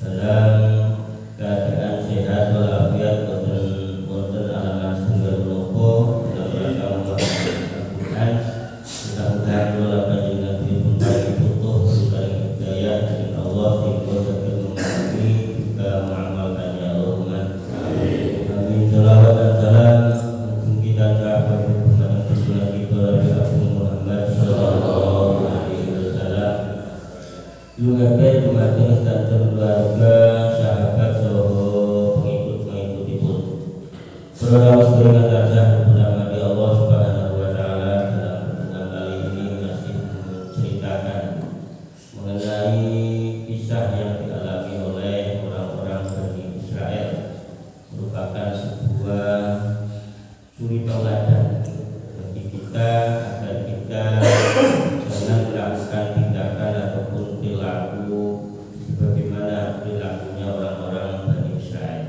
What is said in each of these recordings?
dalam keadaan sehat walafiat boten alaman setunggal menapa dalam rangka Al-Quran. Mudah-mudahan kula panjenengan Nabi pun paring putuh paring hidayah dari Allah sehingga saged memahami juga mengamalkannya. Allahumma amin. Amin. Shalawat dan salam kita kepada Muhammad Rasulullah kita Nabi Muhammad sallallahu alaihi wasallam. Juga kematian dan keluarga sahabat sahabat pengikut-pengikutipun. Saudara sekalian terasa pertama di Allah Subhanahu wa taala dalam pertemuan kali ini masih menceritakan mengenai kisah yang dialami oleh orang-orang Bani Israel, merupakan sebuah suri tauladan bagi kita agar kita jangan melakukan tindakan ataupun perilaku sebagaimana perilakunya orang-orang Bani Israel.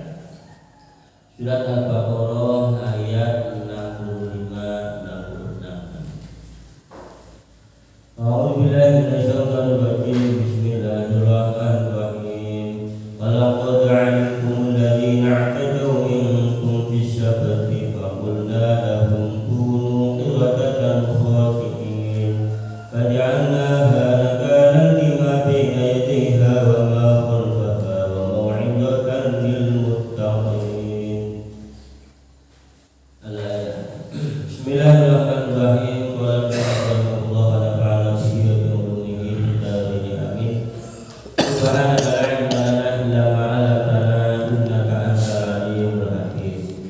Surat Al-Baqarah ayat 65-66. A'udzubillahi minasyaitonir rajim. Bismillahirrahmanirrahim. Walaqad 'alimtumul ladzina i'tadaw minkum fis-sabti faqulna lahum kunu qiradatan khasi'in faj'alnaha nakalan lima baina yadayha wa ma khalfaha wa maw'izatan lil muttaqin. Bismillahirrahmanirrahim. Wa sallallahu wa nafa'ana bihi wa bi ulumihi fid dharain amin. Subhanaka la ilma lana illa ma 'allamtana innaka antal alimul hakim.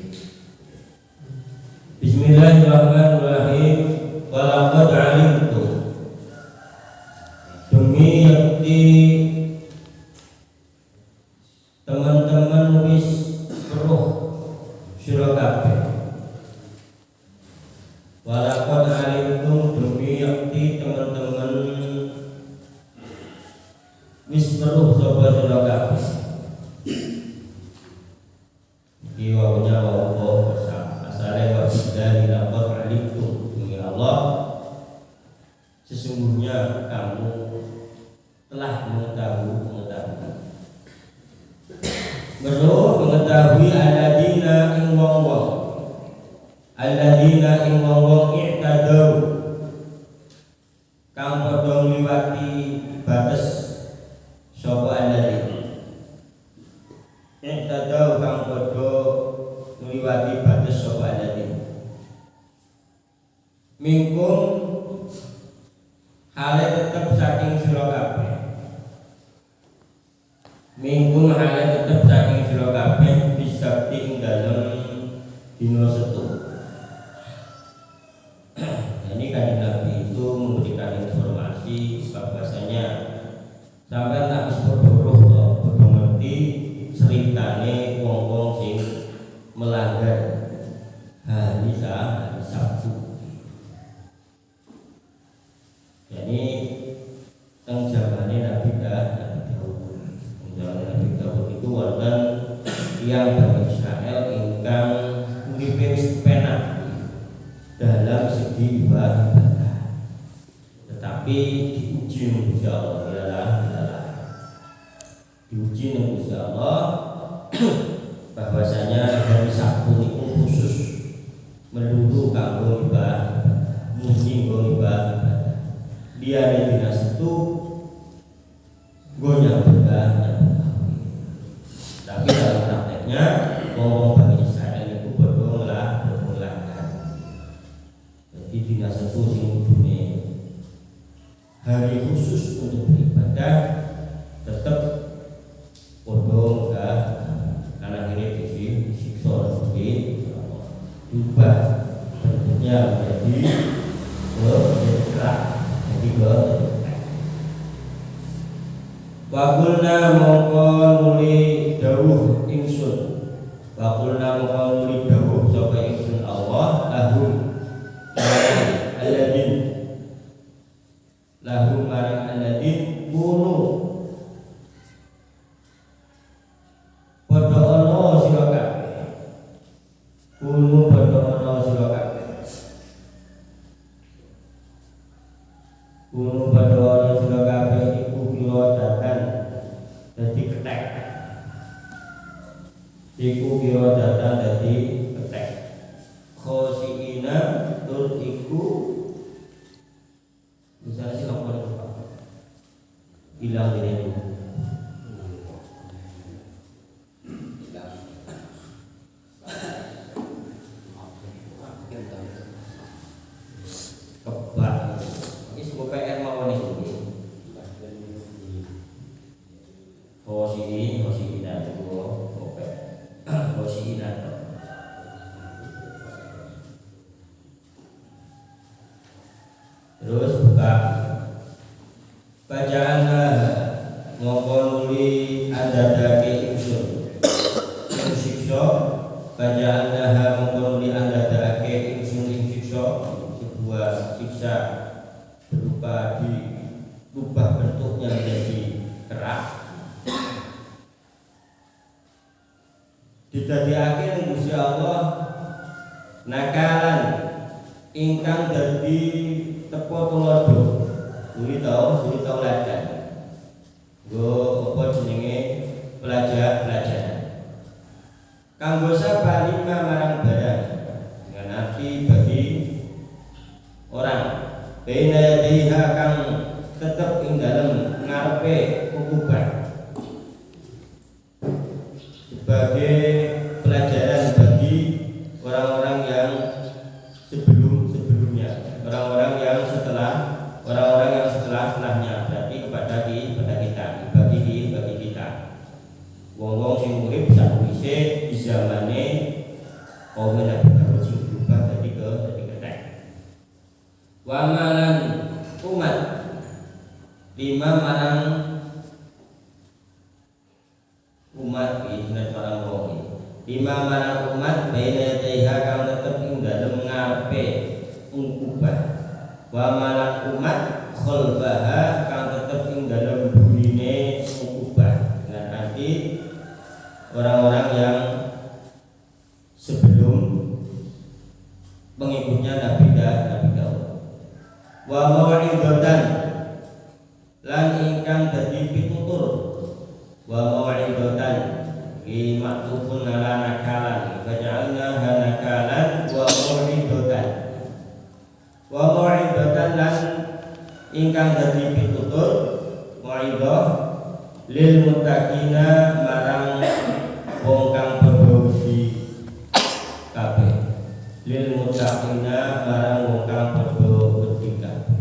Bismillahirrahmanirrahim. Wa laqad 'alimtum, demi yakti teman-teman wis weruh sira kabeh. Walaqad alimtum, demi yakti teman-teman wis weruh sapa sira kabeh. Iki wawunya wawu asale wa dari laqad alimtum, demi Allah sesungguhnya kamu telah mengetahui mengetahui alladzina ing wong-wong i'tadaw kang padha ngliwati batas sapa alladzina i'tadaw kang padha ngliwati batas sapa alladzina minkum hale tetep saking sira kabeh. Minggu hale tetep saking sira kabeh bisabti ing dalem dina Setu. Ini kan Nabi itu memberikan informasi bahwasanya sampai tak bisa beruruh padha ngerti ceritane wong-wong sing melanggar hari Sabtu. Jadi teng zamane Nabi Daud. Zaman Nabi Daud itu wonten tiyang Bani Israel ingkang uripe wis penak dalam segi ibadah, tetapi diuji Gusti Allah, diuji Gusti Allah bahwasanya hari Sabtu itu khusus melulu kanggo ibadah, mesti kanggo ibadah. Dia di dinas itu gonya berbeda, tapi dalam prakteknya ngomong Bani Israel itu bermulangkan. Jadi dinas itu sing dunia hari khusus untuk beribadah tetap podo enggak, karena ini disiksa diubah bentuknya menjadi kerak. Waqulna mongko nuli dawuh ingsun. Waqulna mongko nuli dawuh sapa ingsun Allah lahum marang alladin kunu padha ana sira kabeh. Kunu padha ana sira kabeh. Kunu padha ana sira kabeh iku kira datan dadi kethek. iku kira datang dadi ketek. Khosiina tur iku misalnya sih lakukan itu Pak hilang ini kebak ini sebuah PR mawon ini khosiina itu khosiina terus buka bacaannya ngopoli ada dake insun sikso bacaannya ngopoli ada dake insun sikso sebuah siksa berupa dirubah bentuknya menjadi kerak didadiake Gusti Allah nakalan ingkang dadi tepo tulodo suri tau ladan go apa jenenge pelajaran kanggo sapa lima marang barang dengan arti bagi orang bena yadiha kang tetep ing dalem ngarepe ukuban sebagai pelajaran bagi orang-orang yang sebelumnya, orang-orang yang setelahnya, berarti kepada kita, bagi kita. Wong-wong sing urip sakwise di zamane kaum Nabi Daud sing berubah dadi ketek. Wa malan umat lima marang umat ini marang wong lima marang umat baina yadaiha kang tetep ing dalem ngarepe ungkuban wa marang umat khalfaha kang tetep ing dalem burine ungkuban dengan arti orang-orang yang sebelum pengikutnya Nabi Daud wa mau'idatan lan ingkang dadi pitutur wa mau'idatan ki maktubun ala nakalan faja'alna nakalan wa mau'idatan lan ingkang dadi pitutur mau'idah lil muttaqina marang wong kang padha wedi kabeh lil muttaqina marang wong kang padha wedi kabeh.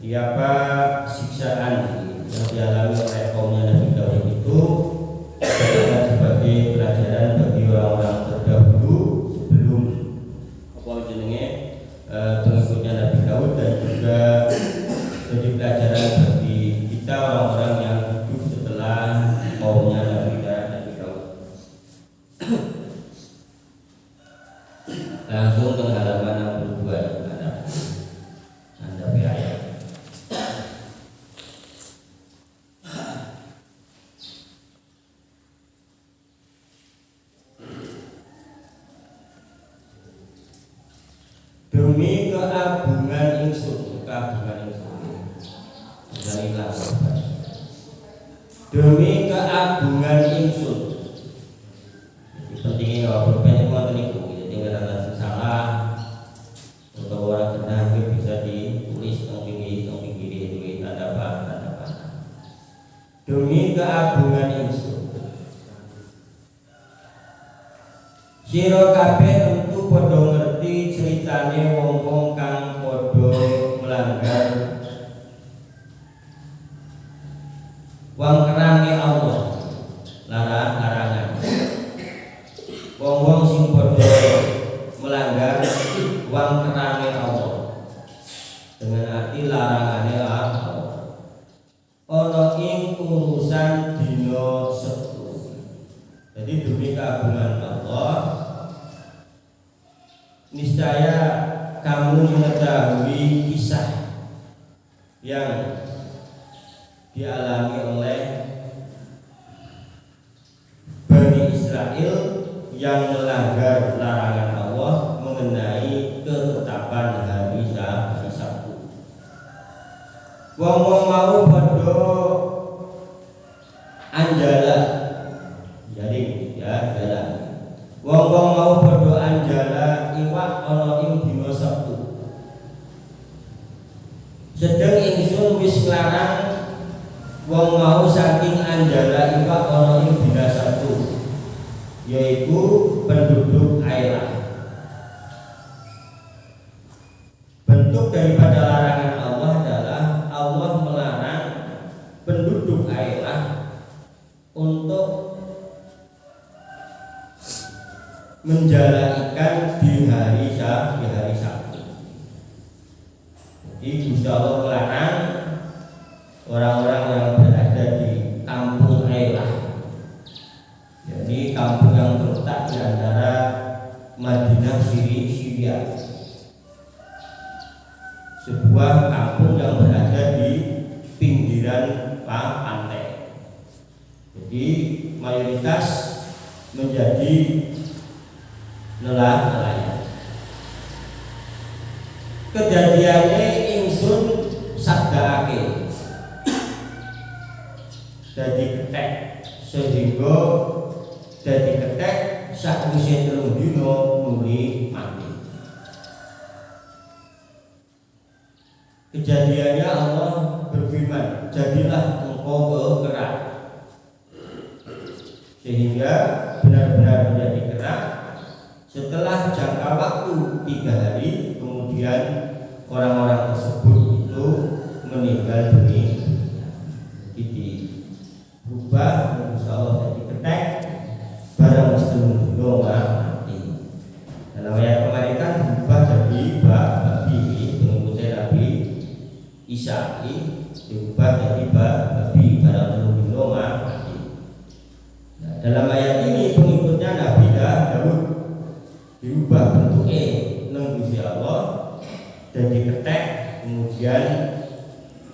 Siapa siksaan yang dialami oleh kaumnya Nabi Daud itu adalah sebagai pelajaran bagi orang-orang terdahulu sebelum apa jenenge pengikutnya Nabi Daud dan juga jadi pelajaran bagi kita orang-orang yang hidup setelah kaumnya Nabi Daud. Langsung ke halaman 62 Anda ayat. Demi keagungan ingsun demi keagungan ingsun. Pentingnya kalau berbanyak ngoten niku jadi kata salah atau orang kena bisa ditulis teng pinggir itu tanda panah. Demi keagungan ingsun. Sira kabeh tentu padha ngerti ceritane wong-wong kang padha melanggar wangkerane Allah larangan. Wong-wong sing padha melanggar wangkerane Allah dengan arti larangane Allah. Ana ing urusan dina Sabtu. Jadi demi keagungan Allah niscaya kamu mengetahui kisah yang dialami oleh Bani Israel yang melanggar larangan Allah mengenai ketetapan hari Sabtu. Wong-wong mau padha anjala. Jadi Wong-wong mau padha anjala iwak ana ing dina Sabtu. Sedeng ingsun wis nglarang wong mau saking anjala iwak ana ing dina Sabtu, yaitu penduduk Ailah. Bentuk daripada larangan Allah adalah Allah melarang penduduk Ailah untuk menjala ikan di hari Sabtu. Jadi Gusti Allah melarang orang-orang yang berada di kampung Ailah, jadi kampung yang terletak di antara Madinah Syria, sebuah kampung yang berada di pinggiran pantai. Jadi mayoritas menjadi nelayan. Kedadiane ingsun sabdaake dadi ketek, sehingga dadi ketek sakwise 3 dina nuli mati. Kejadiannya Allah berfirman, jadilah engkau kerak, sehingga benar-benar menjadi kerak. Setelah jangka waktu 3 hari, kemudian orang-orang tersebut itu meninggal dunia. Jadi berubah, insya Allah jadi ketek, barang mesti mati. Dalam ayat kemarin kan berubah jadi babi, mengikuti Nabi Isa, diubah jadi babi, barang mesti mati. Nah, dalam ayat ini pengikutnya Nabi Daud diubah bentuknya nang Gusti Allah jadi ketek, kemudian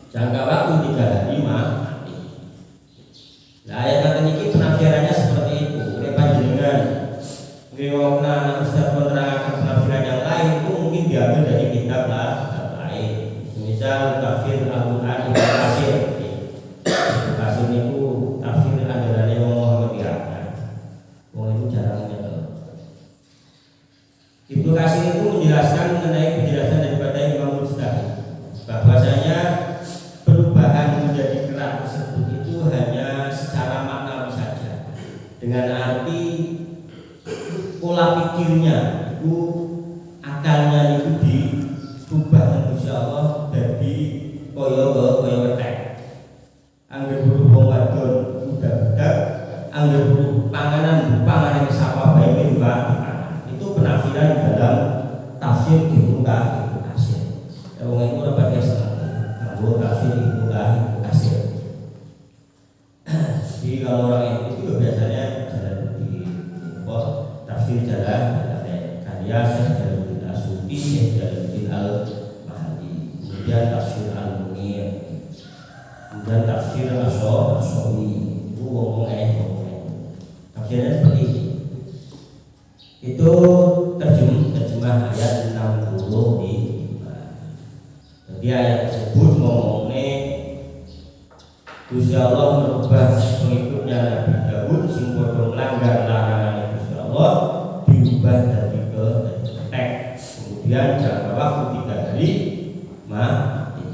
jangka waktu 3 hari mati. Nah, ayat ini penafsirannya seperti itu. Oleh panjenengan nggih Ustaz menerangkan penafsiran yang lain itu mungkin diambil dari kitab lain. Misal tafsir Al-Qur'an Ibnu Katsir. Ibnu Katsir itu tafsir andalannya Muhammadiyah. Wong itu jarang nyetel. Ibnu Katsir itu menjelaskan mengenai penjelasan daripada Imam Mujtahid bahwasanya perubahan menjadi kerak tersebut itu hanya secara maknawi saja, dengan arti pola pikirnya itu, akalnya itu dirubah insya Allah dari koyo ketek. Angger berhubung wadon budak-budak, angger panganan yang sapa bae dipangan. Itu penafsiran dalam tafsir Ibnu Katsir. Wong itu ora pakai seneng nganggo tafsir Ibnu Katsir. Jadi kalau orang itu biasanya jalan di tafsir jalan karya Jalaluddin Asyuti, Jalaluddin Al-Mahdi, kemudian tafsir Al-Munir, kemudian tafsir As-Sawi. Itu ngomong tafsirnya seperti ini. Itu terjemah ayat 65. Jadi ayat tersebut ngomongnya Gusti Allah merubah pengikutnya Nabi Daud sing padha melanggar larangan Gusti Allah diubah dari ketek, kemudian jangka waktu 3 hari mati.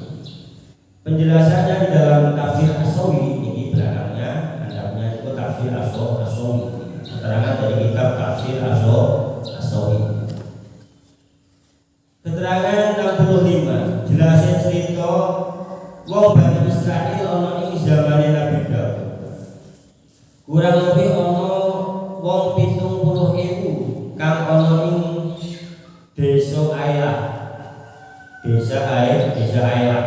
Penjelasannya di dalam tafsir As-Sawi ini belakangnya, andapnya itu tafsir As-Sawi. Keterangan dari kitab tafsir As-Sawi. Keterangan 65 jelasin cerita wong Bani Israil ana ing zamane Nabi Daud. Kurang lebih ana wong 70.000 kang ana ing desa Ailah. Desa Ailah.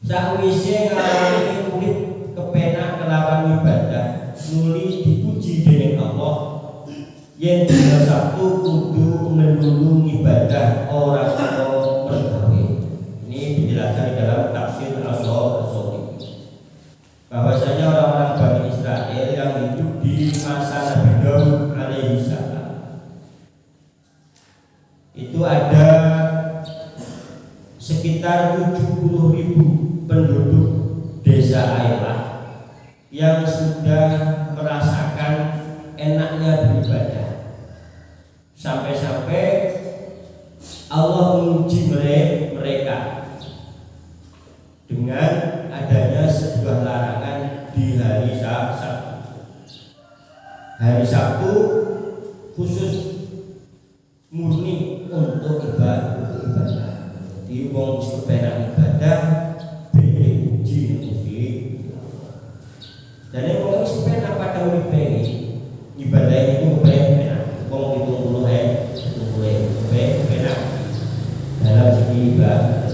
Sakwise ngalami urip kepenak kelawan ibadah, nuli dipuji dening Allah. Yen dina Sabtu kudu melulu ibadah ora saka pergawe. Ini penjelasan di dalam tafsir As-Sawi. Bahwasanya orang-orang Bani Israel yang hidup di masa Nabi Daud alaihi salam itu ada sekitar 70.000 penduduk desa Ailah yang sudah merasakan enaknya beribadah. Sampai-sampai Allah menguji mereka dengan adanya sebuah larangan di hari Sabtu. Hari Sabtu khusus murni untuk ibadah. Jadi wong sepenak ibadah diuji Gusti. Dan wong sepenak pada uripe ibadah itu penak. Wong 70 penak dalam segi ibadah.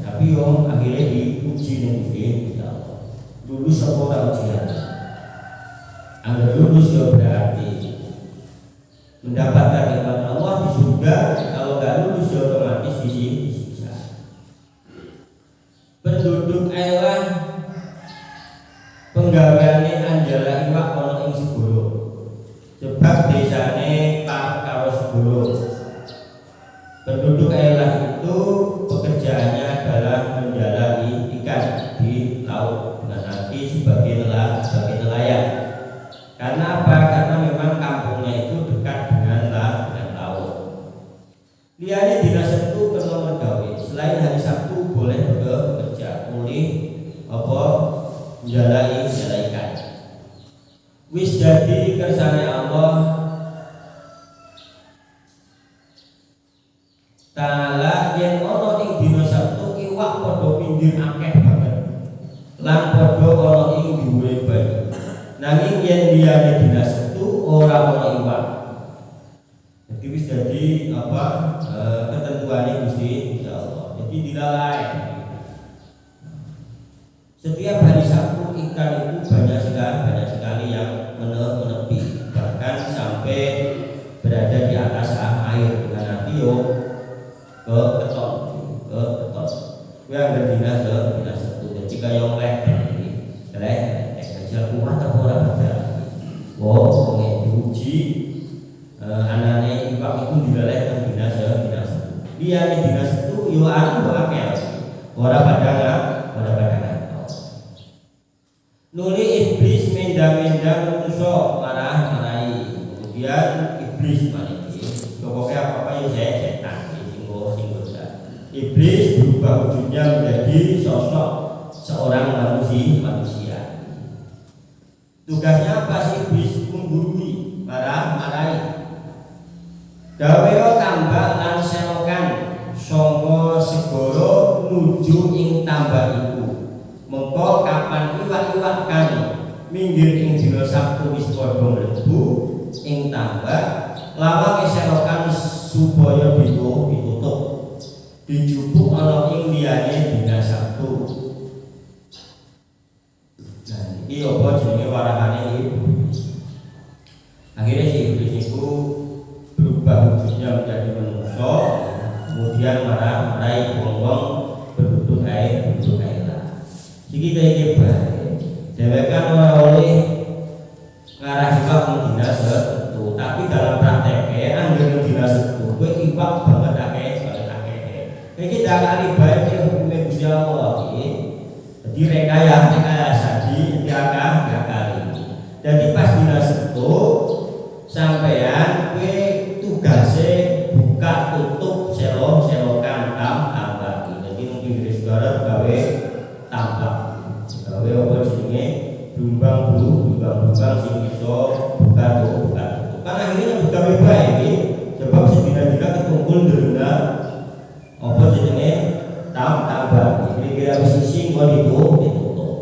Tapi wong akhirnya diuji ning Gusti Allah. Lulus apa ora ujian? Angger lulus ya berarti mendapatkan nikmat Allah di surga. Kalau nggak lulus ya otomatis disiksa. Penduduk elah penggaweane Anjala iwak ana ing segoro. Sebab desane parek karo segoro. Penduduk elah itu pekerjaannya adalah menjalani ikan di laut dengan arti sebagai nelayan. Karena apa? Karena memang kampungnya itu dekat dengan laut. Liyane dina Sabtu kena mergawe. Selain hari Sabtu boleh bekerja mulih apa menjalani ikan. Wis jadi kersane Allah Ta'ala yen ana ing dina Sabtu iwak padha pinggir akeh banget. Lan padha ana ing dhuwure banyu. Nanging yen liyane dina Sabtu ora ana iwak. Jadi wis dadi ketentuane Gusti Allah. Jadi dilalai. Setiap hari Sabtu ikan itu banyak sekali yang menepi, bahkan sampai berada di atas air dengan arti ke keton. Kuwi anggere dina Sabtu. Jadi kaya lek kerja kuat apa ora padha. Wong diuji anane iwak itu dilaleh teng dina Sabtu. Liyane dina Sabtu yo anu akeh. Ora padha nuli iblis menda-menda menungso marah-marahi. Kemudian iblis maliki pokoknya apa yang saya setan singgo. Iblis berubah wujudnya menjadi sosok seorang manusia. Tugasnya apa sih iblis? Menggurui, marah-marahi. Gawe tambak lan selokan saka segara nuju ing tambak iku. Mengko kapan iwak-iwak kang minggir ing dina Sabtu wis padha mlebu ing tambak, lawang selokan supaya ditutup. Dijupuk ana ing liyane dina Sabtu. Nah, iki apa jenenge warahane iblis. Akhirnya si iblis itu berubah wujudnya menjadi manusia, kemudian marah-marahi wong-wong penduduk air. Iki kaya bae. Dewekan ora oleh ngarah iwak ing dina Sabtu, tapi dalam prakteknya anggere dina Sabtu kowe iwak banget akeh. Iki dakari bae hukume Gusti Allah iki. Dadi rekayasa diakah kali. Jadi pas dina Sabtu sampean kowe tugase buka tutup selokan tambak. Jadi mungkin di saudara gawe tambak. Gawe apa jenenge bumbang sing iso buka tutup. Kan akhirnya gawe bae iki sebab sedina-dina ketumpul nderena apa jenenge tambak. Kira-kira wis isi kok ditutup.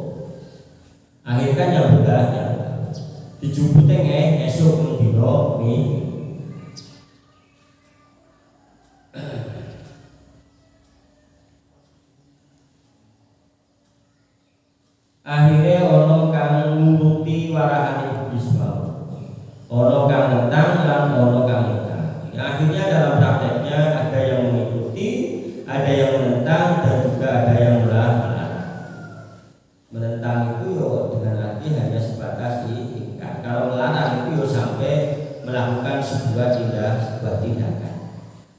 Akhirnya kan yang budaya dijupute esuk dina Minggu. Akhirnya ono kang nuruti warahane iblis mau. Ono kang nentang lan ono kang nentang. Akhirnya dalam prakteknya ada yang mengikuti, ada yang menentang dan juga ada yang melarang. Menentang itu yo dengan arti hanya sebatas diikat. Kalau melarang itu yo sampai melakukan sebuah tindakan.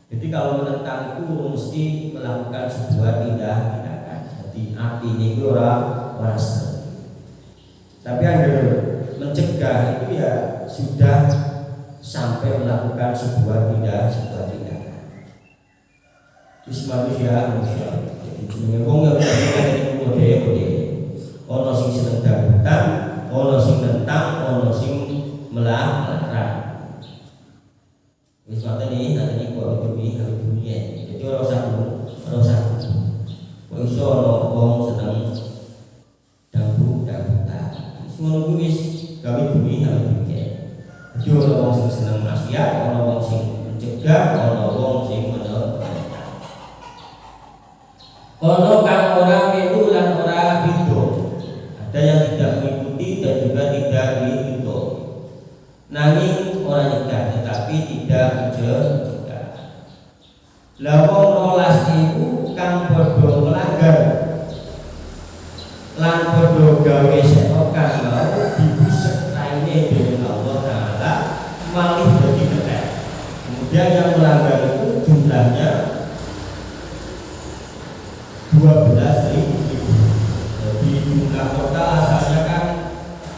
Jadi kalau menentang itu mesti melakukan sebuah tindakan. Jadi artinya itu orang tapi yang mencegah itu ya sudah sampai melakukan sebuah tindakan. Terus manusia. Jadi jenenge wong ya kene kode. Ono sing seneng dabutan, ono sing nentang, ono sing melarang. Wis mateni kok dunia. Jadi ora usah. Kok iso ono wong seneng dabutan. Semua wis gawe dunia. Jadi ono wong sing seneng maksiat, ono wong sing mencegah, ono wong sing ono kang ora melu lan ora ridho. Ada yang tidak mengikuti dan juga tidak ridho. Nanging ora nyegah tetapi tidak mencegah. Lah wong 12 iku kang padha melanggar lan padha gawe sekokan mau dibisek raine dening Allah Taala malih dadi ketek. Kemudian yang melanggar itu jumlahnya 12.000. Jadi jumlah kota asalnya kan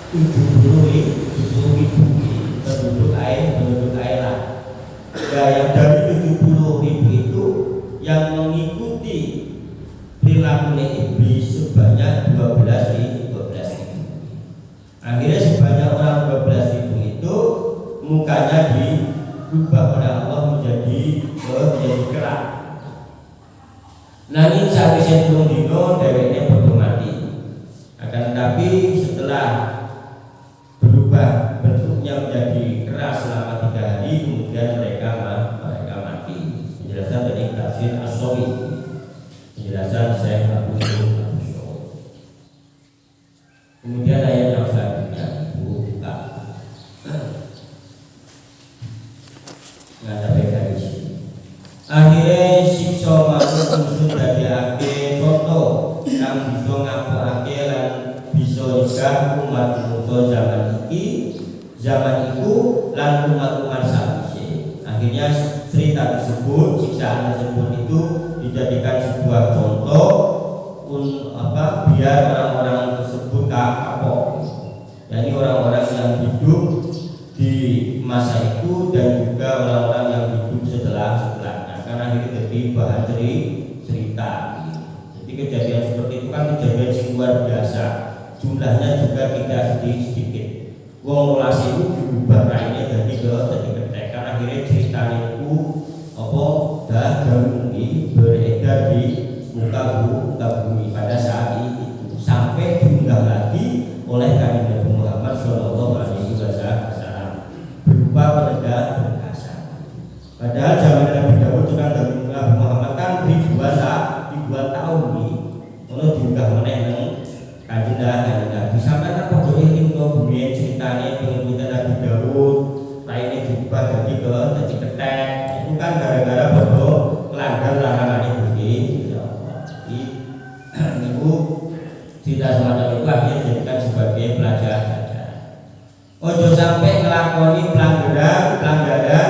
70.000 penduduk air lah. Nah, yang dari 70.000 itu yang mengikuti perilaku iblis sebanyak 12.000. Akhirnya sebanyak orang 12.000 itu mukanya diubah oleh Allah menjadi kerak. Nanging sawise telung dina dheweke padha mati. Akan tetapi setelah berubah bentuknya menjadi keras selama 3 hari, kemudian mereka mati. Penjelasan dari tafsir As-Sawi. Penjelasan Syekh Abu Syu'aib. Kemudian ayat yang selanjutnya buka. Nggak dari sini. Akhirnya siksa makhluk unsur dadekake contoh kang bisa ngapurake lan bisa nyegah umat manusa zaman iku lan umat sakwise. Akhirnya cerita tersebut, siksaan tersebut itu dijadikan sebuah contoh biar orang-orang tersebut kapok. Jadi orang-orang yang hidup di masa itu dan juga orang-orang yang hidup setelahnya. Karena ini jadi bahan cerita. Jadi kejadian seperti itu kan kejadian yang luar biasa. Jumlahnya juga tidak sedikit. Wong 12 itu diubah raine jadi ketek. Karena akhirnya cerita itu beredar di muka bumi pada saat itu sampai diunggah lagi oleh Nabi Muhammad SAW berupa penegak perkasa. Padahal zaman Nabi Dawud dengan Nabi Muhammad kan ribuan tahun nih, kalau diunggah meneh nang kanjeng Nabi sampai kan padha ing bumi ceritane pengikut Nabi Dawud lainnya diubah jadi ketek. Itu kan gara-gara padha melanggar larangan Gusti. Ibu tidak semacam itu akhirnya dijadikan sebagai pelajaran. Ojo sampai ngelakoni pelanggaran kaya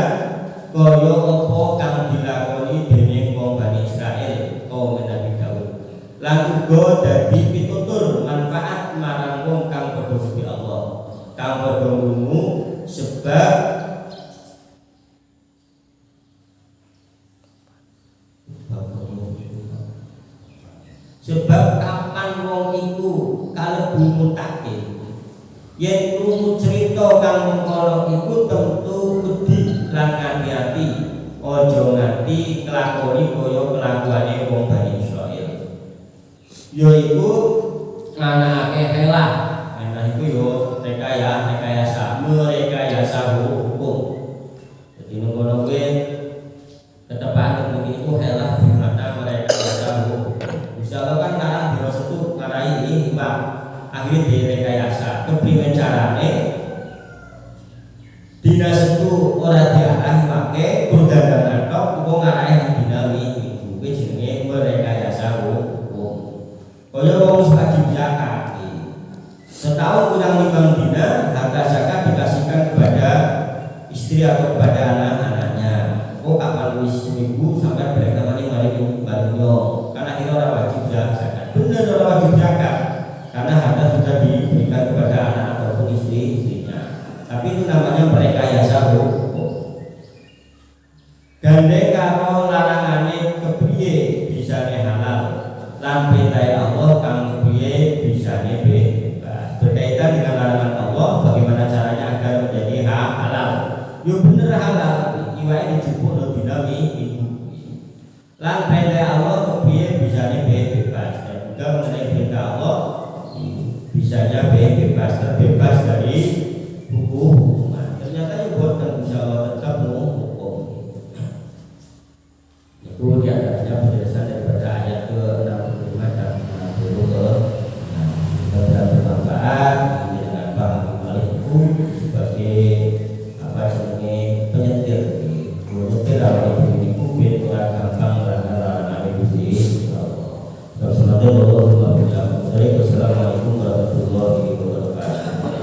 apa kang dilakoni dening wong Bani Israil kaum Nabi Daud. Lan uga dadi pitutur manfaat marang wong kang padha Gusti Allah, kang padha ngrungu sebab kapan wong iku kalebu mutakin yen krungu cerita kang mengkono iku tentu wedi lan hati-hati aja nganti kelakoni kaya kelakuane wong Bani Israil. Yaiku nganakake helah. Helah iku yo rekayasa hukum. Jadi ngono kuwi ketepan mungkin iku helah di mata mereka hukum. Misalnya kan ngarang dino setu ngarai ini Pak, akhirnya direkayasa. Kepriwe carane dina setu ora diarah make perdagangan tok kok ngarahi dinami iku kuwi jenenge merekayasa hukum. Kaya wong wajib zakat. Setahun kurang 5 dina harta zakat dikasihkan kepada istri atau kepada anak-anaknya. Kok kapan wis seminggu sampai mereka mari baru karena kita orang wajib zakat. Benar orang wajib zakat karena harta sudah diberikan kepada anak ataupun istrinya. Tapi itu namanya merekayasa hukum. bebas, terbebas dari hukuman. Ternyata yang buat dan insya Allah tetap